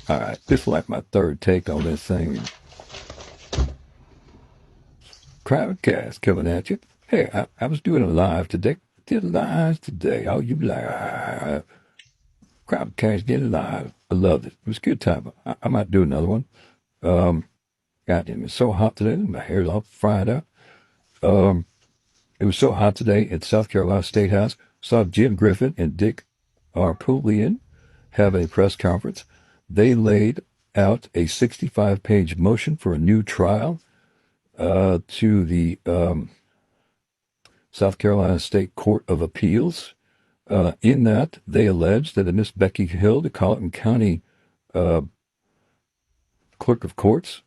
All right, this is like my third take on this thing. Crowdcast coming at you. Hey, I was doing a live today. Did live today. Oh, you live. Crowdcast did live. I loved it. It was a good time. I might do another one. Goddamn, it's so hot today. My hair's all fried up. It was so hot today at South Carolina State House. Saw Jim Griffin and Dick Arpolian have a press conference. They laid out a 65-page motion for a new trial to the South Carolina State Court of Appeals. In that, they allege that a Miss Becky Hill, the Colleton County clerk of courts,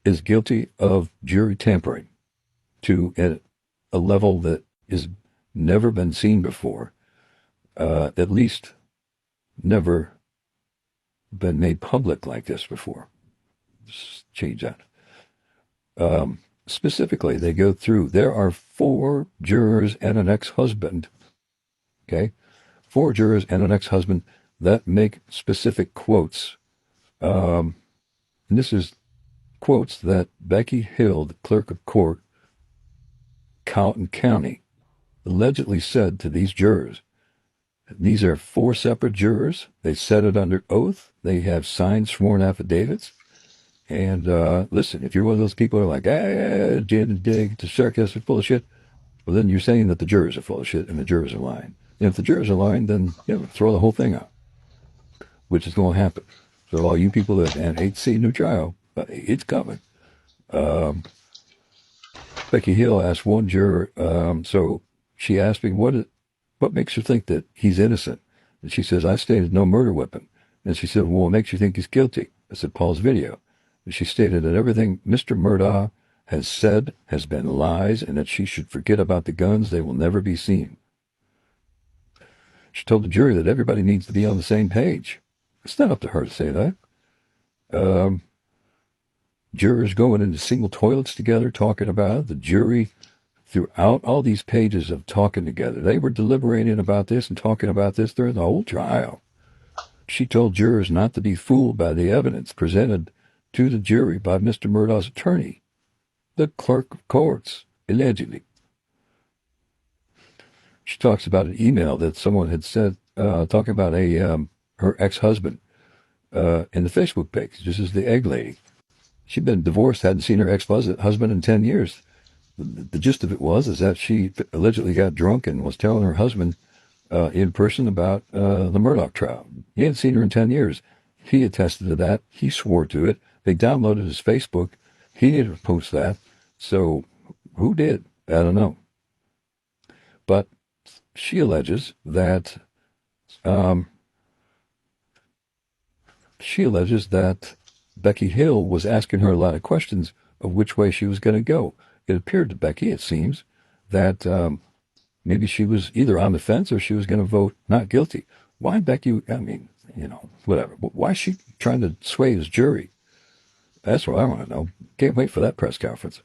is guilty of jury tampering to a level that has never been seen before, at least never been made public like this before. Just change that. Specifically, they go through, there are 4 jurors and an ex-husband, okay? 4 jurors and an ex-husband that make specific quotes. And this is quotes that Becky Hill, the clerk of court, Colleton County, allegedly said to these jurors. These are 4 separate jurors. They said it under oath. They have signed sworn affidavits. And listen, if you're one of those people who are like, Jan and Dig, the circus are full of shit, well, then you're saying that the jurors are full of shit and the jurors are lying. And if the jurors are lying, then throw the whole thing out, which is going to happen. So all you people that hate to see a new trial, it's coming. Becky Hill asked one juror, so she asked me, what makes her think that he's innocent? And she says, I stated no murder weapon. And she said, well, what makes you think he's guilty? I said, Paul's video. And she stated that everything Mr. Murdaugh has said has been lies and that she should forget about the guns. They will never be seen. She told the jury that everybody needs to be on the same page. It's not up to her to say that. Jurors going into single toilets together, talking about it. The jury, throughout all these pages of talking together, they were deliberating about this and talking about this during the whole trial. She told jurors not to be fooled by the evidence presented to the jury by Mr. Murdaugh's attorney, the clerk of courts, allegedly. She talks about an email that someone had said, talking about her ex-husband in the Facebook page. This is the egg lady. She'd been divorced, hadn't seen her ex-husband in 10 years. The gist of it is that she allegedly got drunk and was telling her husband in person about the Murdaugh trial. He hadn't seen her in 10 years. He attested to that. He swore to it. They downloaded his Facebook. He didn't post that. So who did? I don't know. But she alleges that Becky Hill was asking her a lot of questions of which way she was going to go. It appeared to Becky, it seems, that maybe she was either on the fence or she was going to vote not guilty. Why Becky? I mean, whatever. Why is she trying to sway his jury? That's what I want to know. Can't wait for that press conference.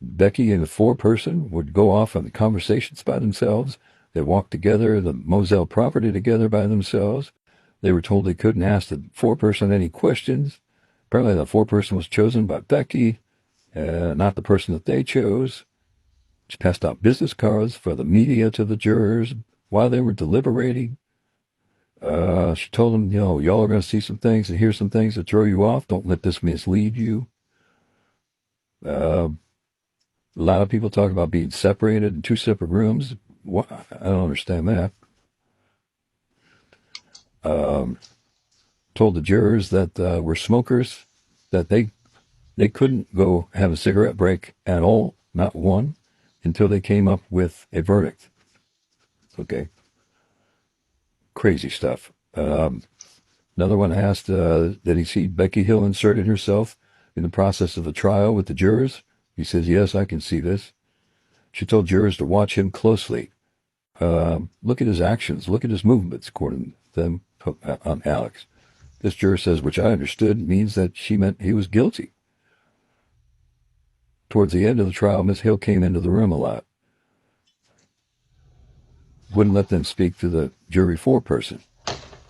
Becky and the 4-person would go off on the conversations by themselves. They walked together, the Moselle property together by themselves. They were told they couldn't ask the 4-person any questions. Apparently the 4-person was chosen by Becky, not the person that they chose. She passed out business cards for the media to the jurors while they were deliberating. She told them, y'all are going to see some things and hear some things that throw you off. Don't let this mislead you. A lot of people talk about being separated in 2 separate rooms. What? I don't understand that. Told the jurors that were smokers that they couldn't go have a cigarette break at all, not one, until they came up with a verdict. Okay. Crazy stuff. Another one asked, did he see Becky Hill inserted herself in the process of the trial with the jurors? He says, yes, I can see this. She told jurors to watch him closely. Look at his actions. Look at his movements, according to them, on Alex. This juror says, which I understood means that she meant he was guilty. Towards the end of the trial, Miss Hill came into the room a lot. wouldn't let them speak to the jury foreperson.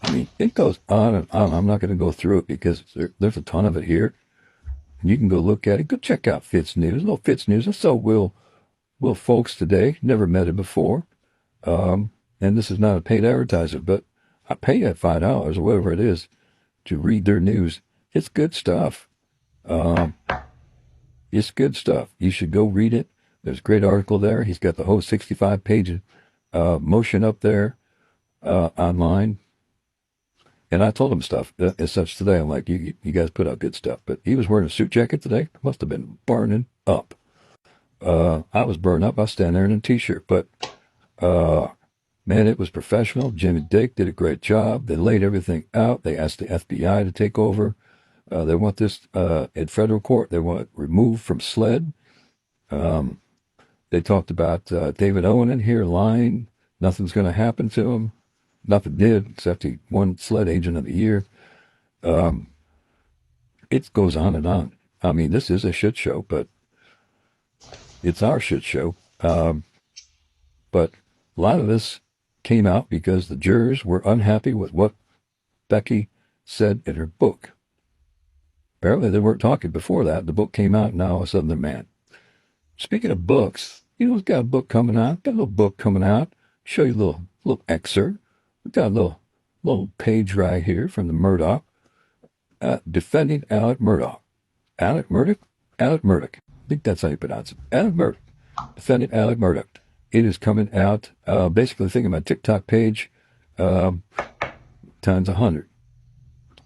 I mean, it goes on and on. I'm not going to go through it because there's a ton of it here. You can go look at it. Go check out Fitz News. No Fitz News. And so will folks today. Never met him before. And this is not a paid advertisement, but I pay you $5 or whatever it is to read their news. It's good stuff. It's good stuff. You should go read it. There's a great article there. He's got the whole 65-page motion up there online. And I told him stuff as such today. I'm like, you guys put out good stuff. But he was wearing a suit jacket today. Must have been burning up. I was burned up. I was standing there in a T-shirt. But, man, it was professional. Jim and Dick did a great job. They laid everything out. They asked the FBI to take over. They want this in federal court. They want it removed from SLED. They talked about David Owen in here lying. Nothing's going to happen to him. Nothing did, except he won SLED Agent of the Year. It goes on and on. I mean, this is a shit show, but it's our shit show. But a lot of this came out because the jurors were unhappy with what Becky said in her book. Apparently they weren't talking before that. The book came out, and now all of a sudden they're mad. Speaking of books, you know who's got a book coming out? Got a little book coming out. Show you a little excerpt. We've got a little page right here from the Murdaugh, defending Alex Murdaugh. Alex Murdaugh? Alex Murdaugh. I think that's how you pronounce it. Alex Murdaugh. Defending Alex Murdaugh. It is coming out, basically thinking my TikTok page, times 100.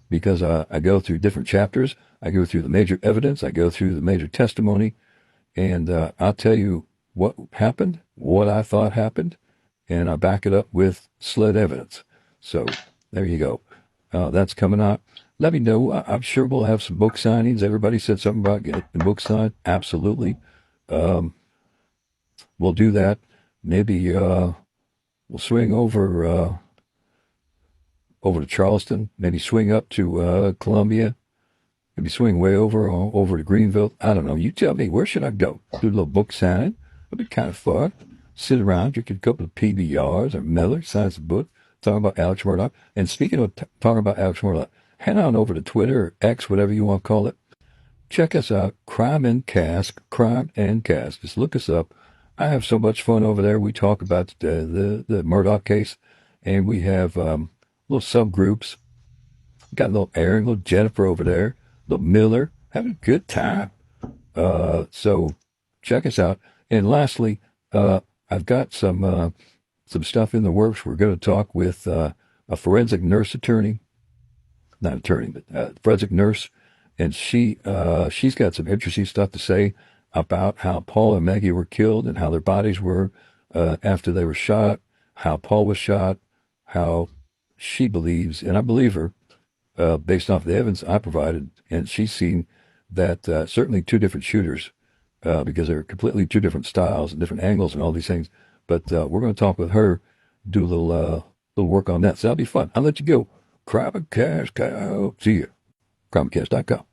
Because I go through different chapters. I go through the major evidence. I go through the major testimony. And I'll tell you what happened, what I thought happened, and I back it up with SLED evidence. So there you go. That's coming out. Let me know. I'm sure we'll have some book signings. Everybody said something about getting the book signed. Absolutely. We'll do that. Maybe we'll swing over to Charleston. Maybe swing up to Columbia. Maybe swing way over to Greenville. I don't know. You tell me. Where should I go? Do a little book signing. It'll be kind of fun. Sit around, drink a couple of PBRs or Miller, sign some book, talking about Alex Murdaugh. And speaking of talking about Alex Murdaugh, head on over to Twitter or X, whatever you want to call it. Check us out, Crime and Cast. Just look us up. I have so much fun over there. We talk about the Murdaugh case, and we have little subgroups. Got a little Aaron, little Jennifer over there, little Miller, having a good time. So check us out. And lastly, I've got some stuff in the works. We're going to talk with a forensic nurse attorney, not attorney, but forensic nurse, and she's got some interesting stuff to say about how Paul and Maggie were killed and how their bodies were after they were shot, how Paul was shot, how she believes, and I believe her, based off the evidence I provided, and she's seen that certainly two different shooters, because they're completely two different styles and different angles and all these things. But we're going to talk with her, do a little work on that. So that'll be fun. I'll let you go. Crime and Cash. See you. CrimeandCash.com.